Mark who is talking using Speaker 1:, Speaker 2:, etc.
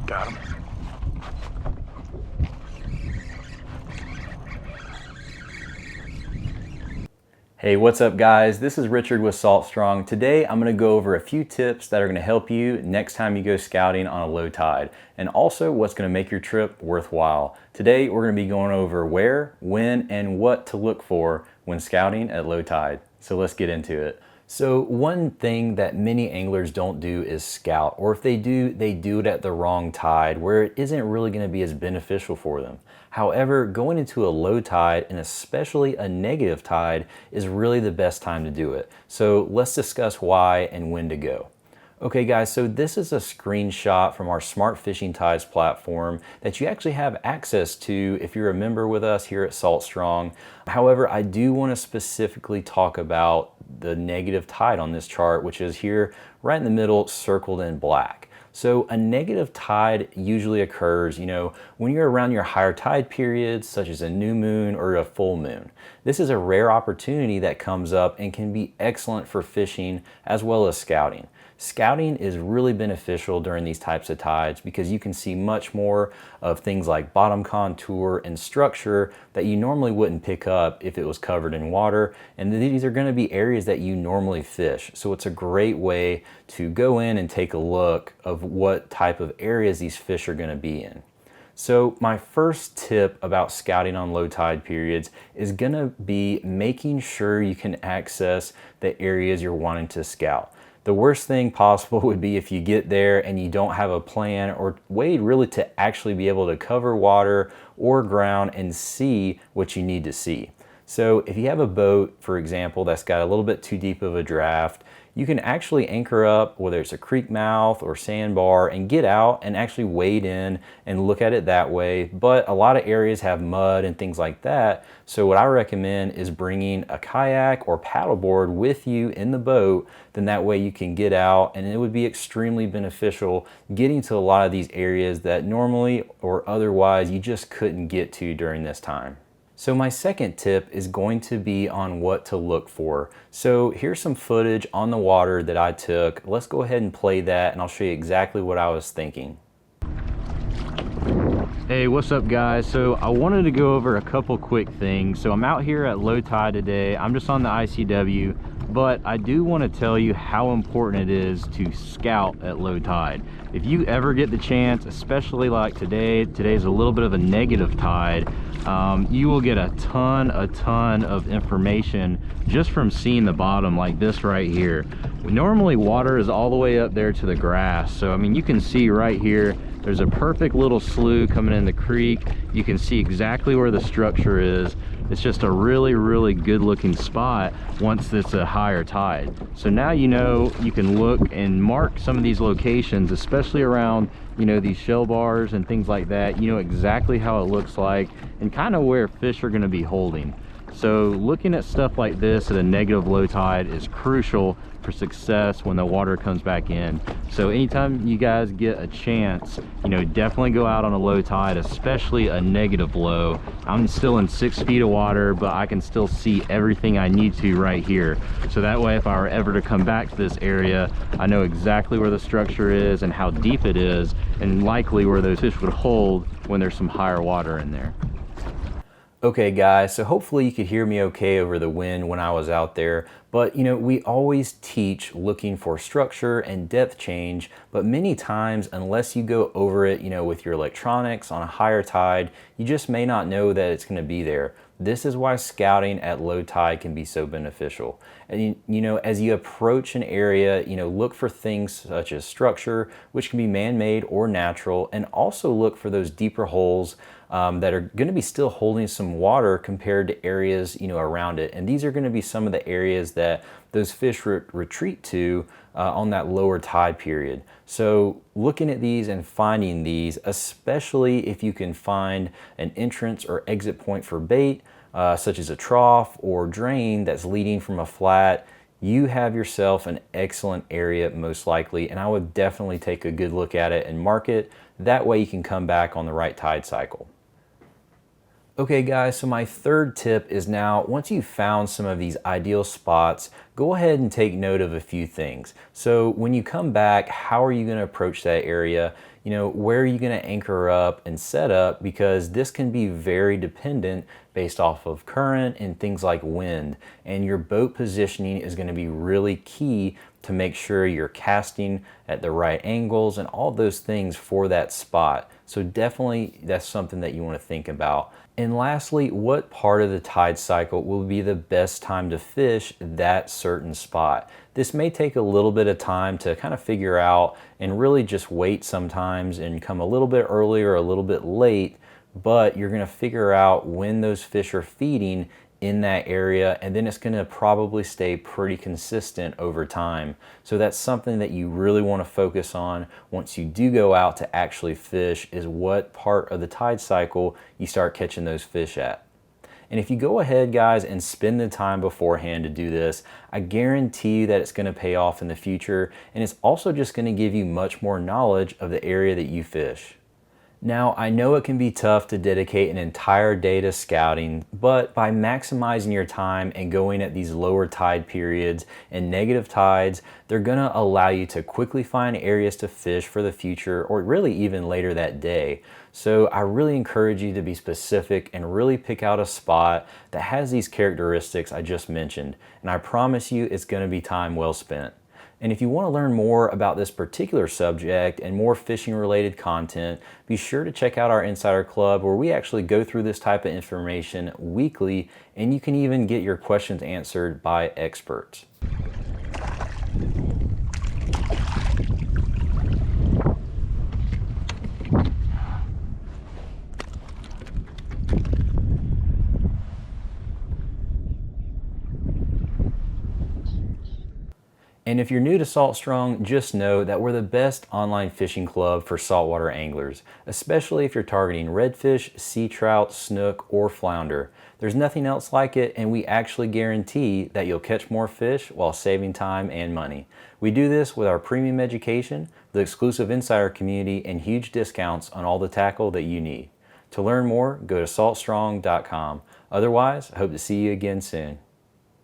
Speaker 1: Got him.
Speaker 2: Hey, what's up guys? This is Richard with Salt Strong. Today I'm going to go over a few tips that are going to help you next time you go scouting on a low tide, and also what's going to make your trip worthwhile. Today we're going to be going over where, when, and what to look for when scouting at low tide. So let's get into it. So one thing that many anglers don't do is scout, or if they do it at the wrong tide where it isn't really going to be as beneficial for them. However, going into a low tide, and especially a negative tide, is really the best time to do it. So let's discuss why and when to go. Okay guys, so this is a screenshot from our Smart Fishing Tides platform that you actually have access to if you're a member with us here at Salt Strong. However, I do want to specifically talk about the negative tide on this chart, which is here right in the middle, circled in black. So a negative tide usually occurs, when you're around your higher tide periods, such as a new moon or a full moon. This is a rare opportunity that comes up and can be excellent for fishing as well as scouting. Scouting is really beneficial during these types of tides because you can see much more of things like bottom contour and structure that you normally wouldn't pick up if it was covered in water. And these are going to be areas that you normally fish. So it's a great way to go in and take a look of what type of areas these fish are going to be in. So my first tip about scouting on low tide periods is going to be making sure you can access the areas you're wanting to scout. The worst thing possible would be if you get there and you don't have a plan or way really to actually be able to cover water or ground and see what you need to see. So if you have a boat, for example, that's got a little bit too deep of a draft, you can actually anchor up, whether it's a creek mouth or sandbar, and get out and actually wade in and look at it that way. But a lot of areas have mud and things like that. So what I recommend is bringing a kayak or paddleboard with you in the boat. Then that way you can get out, and it would be extremely beneficial getting to a lot of these areas that normally or otherwise you just couldn't get to during this time. So my second tip is going to be on what to look for. So here's some footage on the water that I took. Let's go ahead and play that and I'll show you exactly what I was thinking. Hey, what's up guys? So I wanted to go over a couple quick things. So I'm out here at low tide today. I'm just on the ICW, but I do want to tell you how important it is to scout at low tide. If you ever get the chance, especially like today's a little bit of a negative tide, you will get a ton of information just from seeing the bottom like this right here. Normally water is all the way up there to the grass, so I mean you can see right here there's a perfect little slough coming in the creek. You can see exactly where the structure is. It's just a really good looking spot once it's a higher tide. So now you know you can look and mark some of these locations, especially around these shell bars and things like that. You know exactly how it looks like and kind of where fish are going to be holding. So looking at stuff like this at a negative low tide is crucial for success when the water comes back in. So anytime you guys get a chance, definitely go out on a low tide, especially a negative low. I'm still in 6 feet of water, but I can still see everything I need to right here. So that way if I were ever to come back to this area, I know exactly where the structure is and how deep it is, and likely where those fish would hold when there's some higher water in there. Okay guys, so hopefully you could hear me okay over the wind when I was out there, but we always teach looking for structure and depth change, but many times unless you go over it with your electronics on a higher tide, you just may not know that it's going to be there. This is why scouting at low tide can be so beneficial. And as you approach an area, look for things such as structure, which can be man-made or natural, and also look for those deeper holes that are going to be still holding some water compared to areas around it. And these are going to be some of the areas that those fish retreat to on that lower tide period. So looking at these and finding these, especially if you can find an entrance or exit point for bait, such as a trough or drain that's leading from a flat, you have yourself an excellent area most likely, and I would definitely take a good look at it and mark it. That way you can come back on the right tide cycle. Okay guys, so my third tip is now, once you've found some of these ideal spots, go ahead and take note of a few things. So when you come back, how are you going to approach that area? Where are you going to anchor up and set up? Because this can be very dependent based off of current and things like wind. And your boat positioning is going to be really key to make sure you're casting at the right angles and all those things for that spot. So definitely that's something that you want to think about. And lastly, what part of the tide cycle will be the best time to fish that certain spot? This may take a little bit of time to kind of figure out, and really just wait sometimes and come a little bit early or a little bit late, but you're going to figure out when those fish are feeding in that area, and then it's going to probably stay pretty consistent over time. So that's something that you really want to focus on once you do go out to actually fish, is what part of the tide cycle you start catching those fish at. And if you go ahead, guys, and spend the time beforehand to do this, I guarantee you that it's going to pay off in the future, and it's also just going to give you much more knowledge of the area that you fish. Now, I know it can be tough to dedicate an entire day to scouting, but by maximizing your time and going at these lower tide periods and negative tides, they're going to allow you to quickly find areas to fish for the future, or really even later that day. So I really encourage you to be specific and really pick out a spot that has these characteristics I just mentioned, and I promise you it's going to be time well spent. And if you want to learn more about this particular subject and more fishing related content, be sure to check out our Insider Club, where we actually go through this type of information weekly, and you can even get your questions answered by experts. And if you're new to Salt Strong, just know that we're the best online fishing club for saltwater anglers, especially if you're targeting redfish, sea trout, snook, or flounder. There's nothing else like it, and we actually guarantee that you'll catch more fish while saving time and money. We do this with our premium education, the exclusive insider community, and huge discounts on all the tackle that you need. To learn more, go to saltstrong.com. Otherwise, I hope to see you again soon.